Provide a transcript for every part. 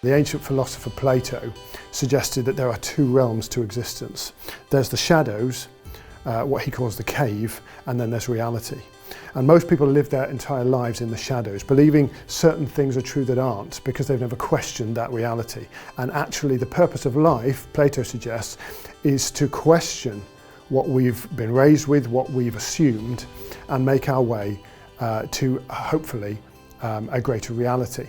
The ancient philosopher Plato suggested that there are two realms to existence. There's the shadows, what he calls the cave, and then there's reality. And most people live their entire lives in the shadows, believing certain things are true that aren't, because they've never questioned that reality. And actually the purpose of life, Plato suggests, is to question what we've been raised with, what we've assumed, and make our way to hopefully a greater reality.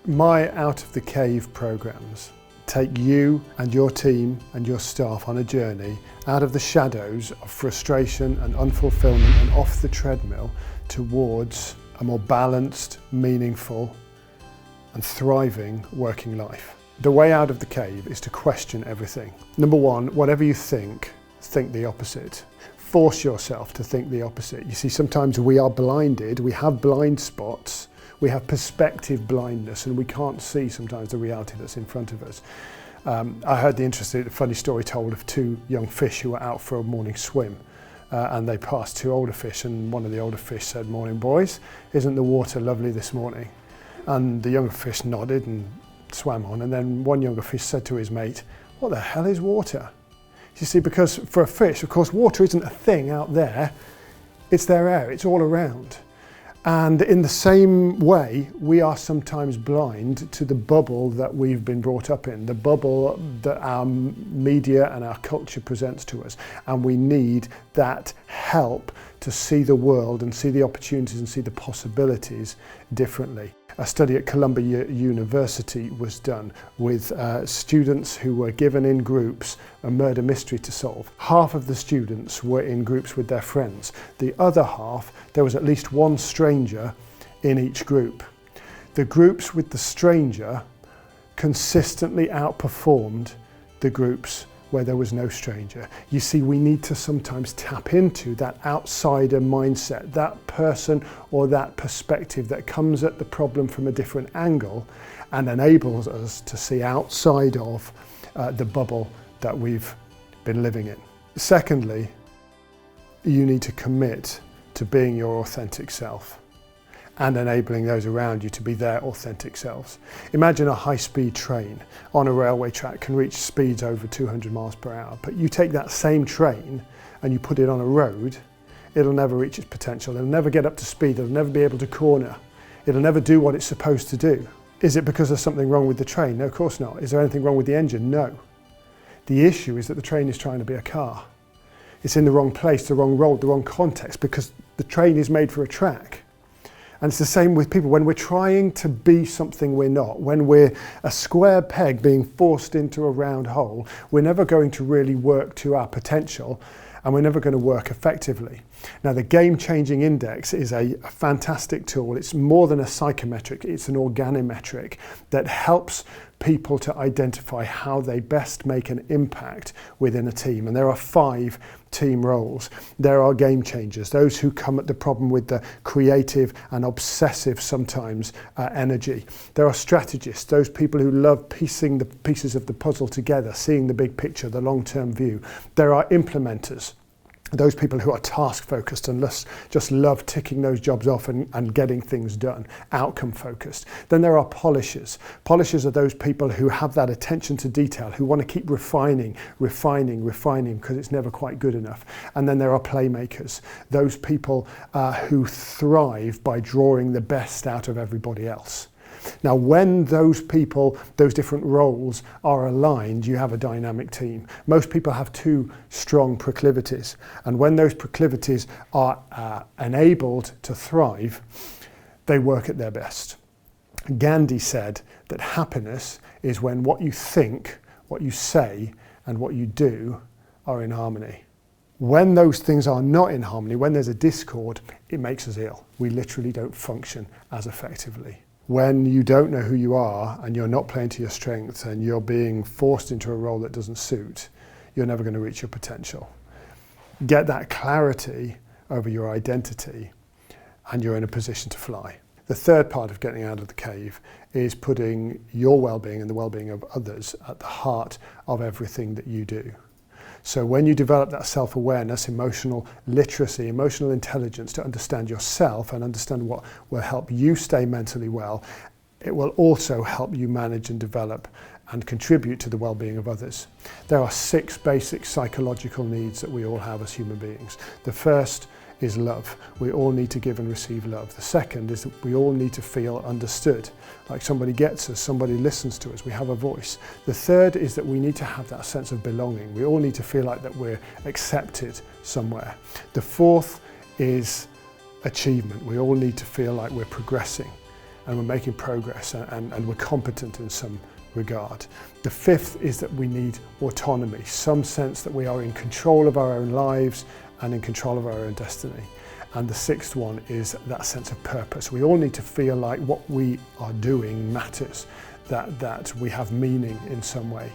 My Out of the Cave programs take you and your team and your staff on a journey out of the shadows of frustration and unfulfillment and off the treadmill towards a more balanced, meaningful and thriving working life. The way out of the cave is to question everything. Number one, whatever you think the opposite. Force yourself to think the opposite. You see, sometimes we are blinded, we have blind spots, we have perspective blindness, and we can't see sometimes the reality that's in front of us. I heard the interesting, funny story told of two young fish who were out for a morning swim, and they passed two older fish, and one of the older fish said, "Morning, boys, isn't the water lovely this morning?" And the younger fish nodded and swam on, and then one younger fish said to his mate, "What the hell is water?" You see, because for a fish, of course, water isn't a thing out there, it's their air, it's all around. And in the same way, we are sometimes blind to the bubble that we've been brought up in, the bubble that our media and our culture presents to us. And we need that help to see the world and see the opportunities and see the possibilities differently. A study at Columbia University was done with students who were given in groups a murder mystery to solve. Half of the students were in groups with their friends. The other half, there was at least one stranger in each group. The groups with the stranger consistently outperformed the groups where there was no stranger. You see, we need to sometimes tap into that outsider mindset, that person or that perspective that comes at the problem from a different angle and enables us to see outside of the bubble that we've been living in. Secondly, you need to commit to being your authentic self and enabling those around you to be their authentic selves. Imagine a high-speed train on a railway track can reach speeds over 200 miles per hour, but you take that same train and you put it on a road, it'll never reach its potential, it'll never get up to speed, it'll never be able to corner, it'll never do what it's supposed to do. Is it because there's something wrong with the train? No, of course not. Is there anything wrong with the engine? No. The issue is that the train is trying to be a car. It's in the wrong place, the wrong road, the wrong context, because the train is made for a track. And it's the same with people. When we're trying to be something we're not, when we're a square peg being forced into a round hole, we're never going to really work to our potential, and we're never going to work effectively. Now, the Game Changing Index is a fantastic tool. It's more than a psychometric, it's an organometric that helps people to identify how they best make an impact within a team. And there are 5 team roles. There are game changers, those who come at the problem with the creative and obsessive sometimes energy. There are strategists, those people who love piecing the pieces of the puzzle together, seeing the big picture, the long-term view. There are implementers, those people who are task focused and just love ticking those jobs off and getting things done, outcome focused. Then there are polishers. Polishers are those people who have that attention to detail, who want to keep refining because it's never quite good enough. And then there are playmakers, those people who thrive by drawing the best out of everybody else. Now, when those people, those different roles are aligned, you have a dynamic team. Most people have 2 strong proclivities, and when those proclivities are enabled to thrive, they work at their best. Gandhi said that happiness is when what you think, what you say, and what you do are in harmony. When those things are not in harmony, when there's a discord, it makes us ill. We literally don't function as effectively. When you don't know who you are and you're not playing to your strengths and you're being forced into a role that doesn't suit, you're never going to reach your potential. Get that clarity over your identity and you're in a position to fly. The third part of getting out of the cave is putting your well-being and the well-being of others at the heart of everything that you do. So when you develop that self-awareness, emotional literacy, emotional intelligence to understand yourself and understand what will help you stay mentally well, It will also help you manage and develop and contribute to the well-being of others. There are 6 basic psychological needs that we all have as human beings. The first is love. We all need to give and receive love. The second is that we all need to feel understood, like somebody gets us, somebody listens to us, we have a voice. The third is that we need to have that sense of belonging. We all need to feel like that we're accepted somewhere. The fourth is achievement. We all need to feel like we're progressing and we're making progress and we're competent in some regard. The fifth is that we need autonomy, some sense that we are in control of our own lives and in control of our own destiny. And the sixth one is that sense of purpose. We all need to feel like what we are doing matters, that we have meaning in some way.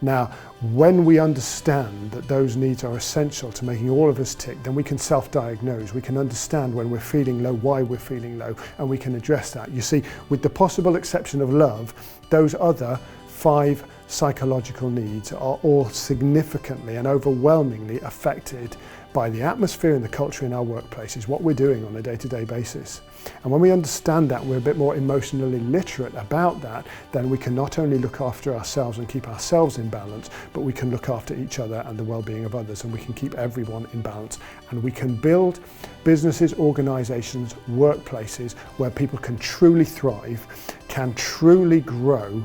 Now, when we understand that those needs are essential to making all of us tick, then we can self-diagnose. We can understand when we're feeling low, why we're feeling low, and we can address that. You see, with the possible exception of love, those other 5 psychological needs are all significantly and overwhelmingly affected by the atmosphere and the culture in our workplaces, what we're doing on a day-to-day basis. And when we understand that, we're a bit more emotionally literate about that, then we can not only look after ourselves and keep ourselves in balance, but we can look after each other and the well-being of others, and we can keep everyone in balance. And we can build businesses, organizations, workplaces where people can truly thrive, can truly grow,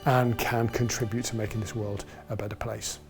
and can contribute to making this world a better place.